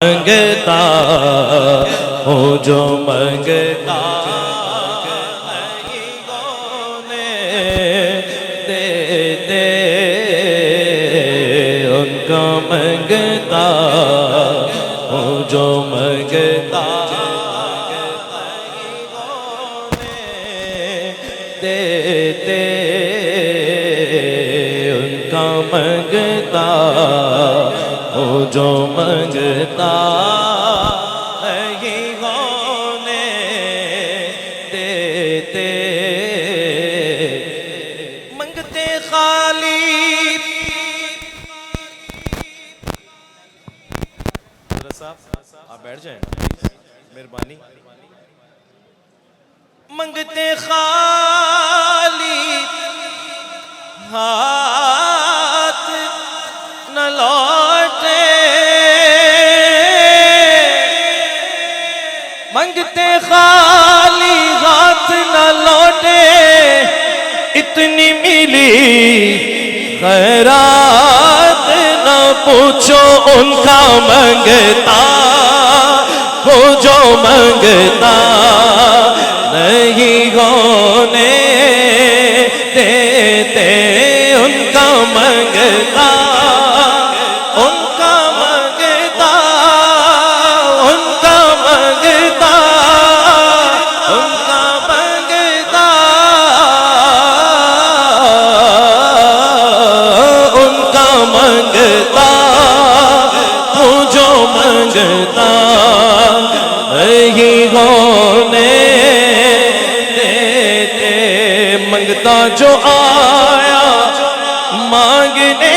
منگتا ہوں جو منگتا نہیں کونے دے ان کا منگتا ہوں جو منگتا نہیں کونے دے ان کا منگتا جو منگتا نہیں ہونے دیتے منگتے خالی آپ بیٹھ جائیں مہربانی منگتے خالی ہاتھ نہ لوٹے منگتے خالی ہاتھ نہ لوٹے اتنی ملی خیرات نہ پوچھو ان کا منگتا وہ جو منگتا نہیں ہونے دیتے ان کا منگتا نہیں ہونے دیتے منگتا جو آیا مانگنے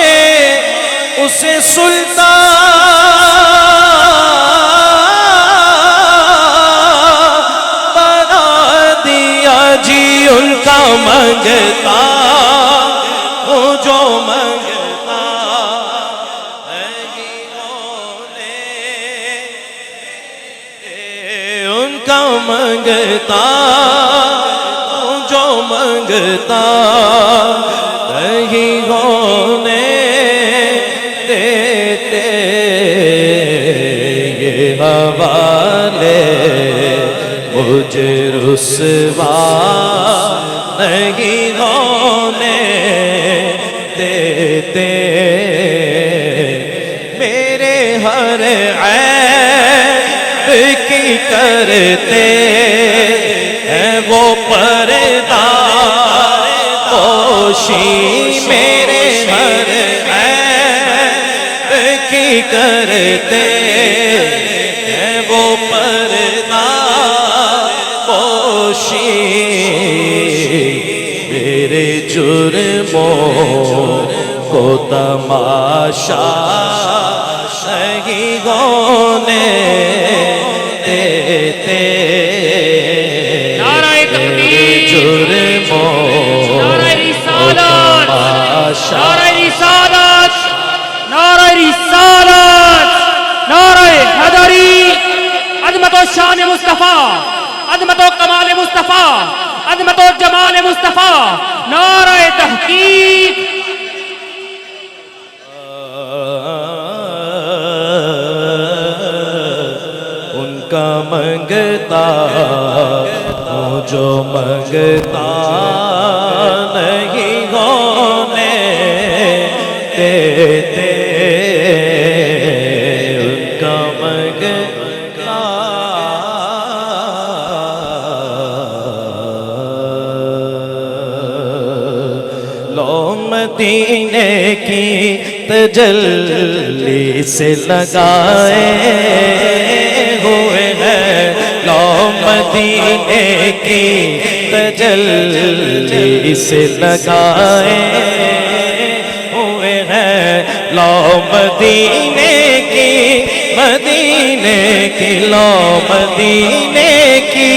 اسے سلطان بنا دیا جی ان کا منگتا وہ جو منگتا ان کا منگتا جو منگتا نہیں ہونے دیتے یہ حوالے مجھے رسوا نہیں ہونے دیتے میرے ہر عیب کی کرتے ہیں وہ پردہ پوشی میرے ہر عیب کی کرتے ہیں وہ پردہ پوشی میرے جرموں کو تماشا نہیں ہونے دیتے نعرہ تکبیر جرموں نعرہ رسالت تماشا نعرہ رسالت نعرہ رسالت نعرہ حیدری عظمت و شان مصطفیٰ عظمت و کمال مصطفیٰ عظمت و جمال مصطفیٰ نعرہ تحقیق ان کا منگتا ہوں جو منگتا نہیں ہونے دیتے ان کا منگتا لو مدینے کی تجلی سے لگائے ہوئے ہیں لو مدینے کی تجلی سے لگائے ہوئے ہیں لو مدینے کی لو مدینے کی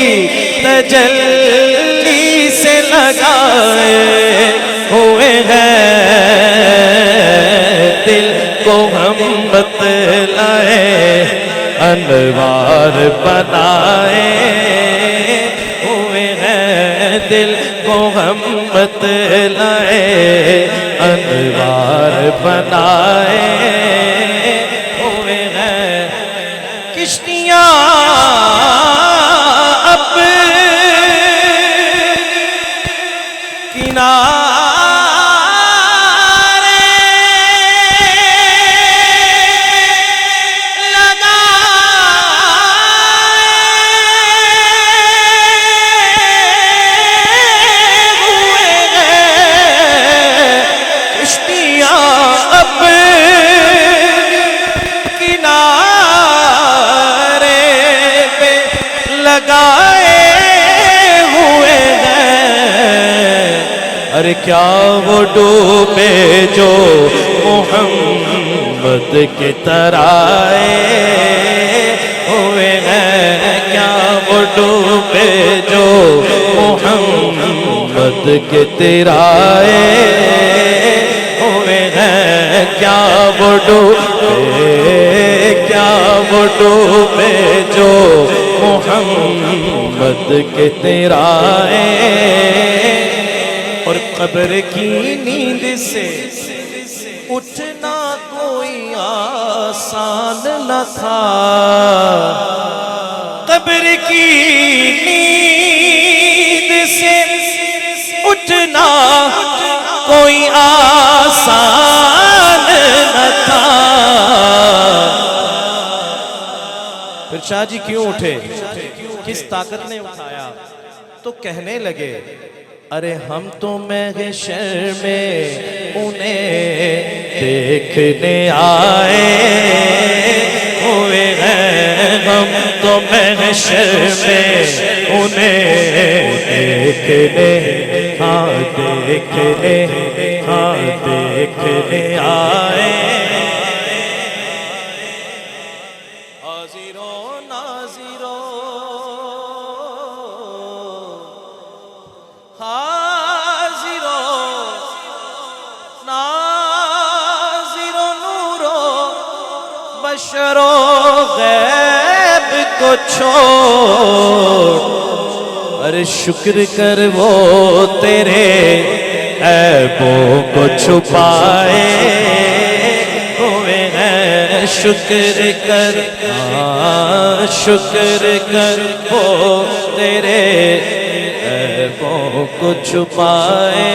تجلی سے لگائے ہوئے ہیں دل کو ہم بتلائے انوار بنائے ہوئے ہیں دل کو ہم بتلائے انوار بنائے ہوئے ہیں کشتیاں اب کنارے لگائے ہوئے ہیں کشتیاں اب کنارے پہ لگائے ہوئے ہیں ارے کیا وہ ڈوبے جو محمد کے ترائے ہوئے ہیں کیا وہ ڈوبے جو محمد کے ترائے ہوئے ہیں کیا وہ ڈوبے جو محمد کے ترائے اور قبر کی نیند سے اٹھنا کوئی آسان نہ تھا قبر کی نیند سے اٹھنا کوئی آسان نہ تھا پھر شاہ جی کیوں اٹھے کس طاقت نے اٹھایا تو کہنے لگے ارے ہم تو محشر میں انہیں دیکھنے آئے ہوئے ہیں ہم تو محشر میں انہیں دیکھنے آئے حاضروں ناظروں بشر و غیب کو چھوڑ ارے شکر کر وہ تیرے عیبوں کو چھپائے ہوئے ہیں شکر کر وہ تیرے عیبوں کو چھپائے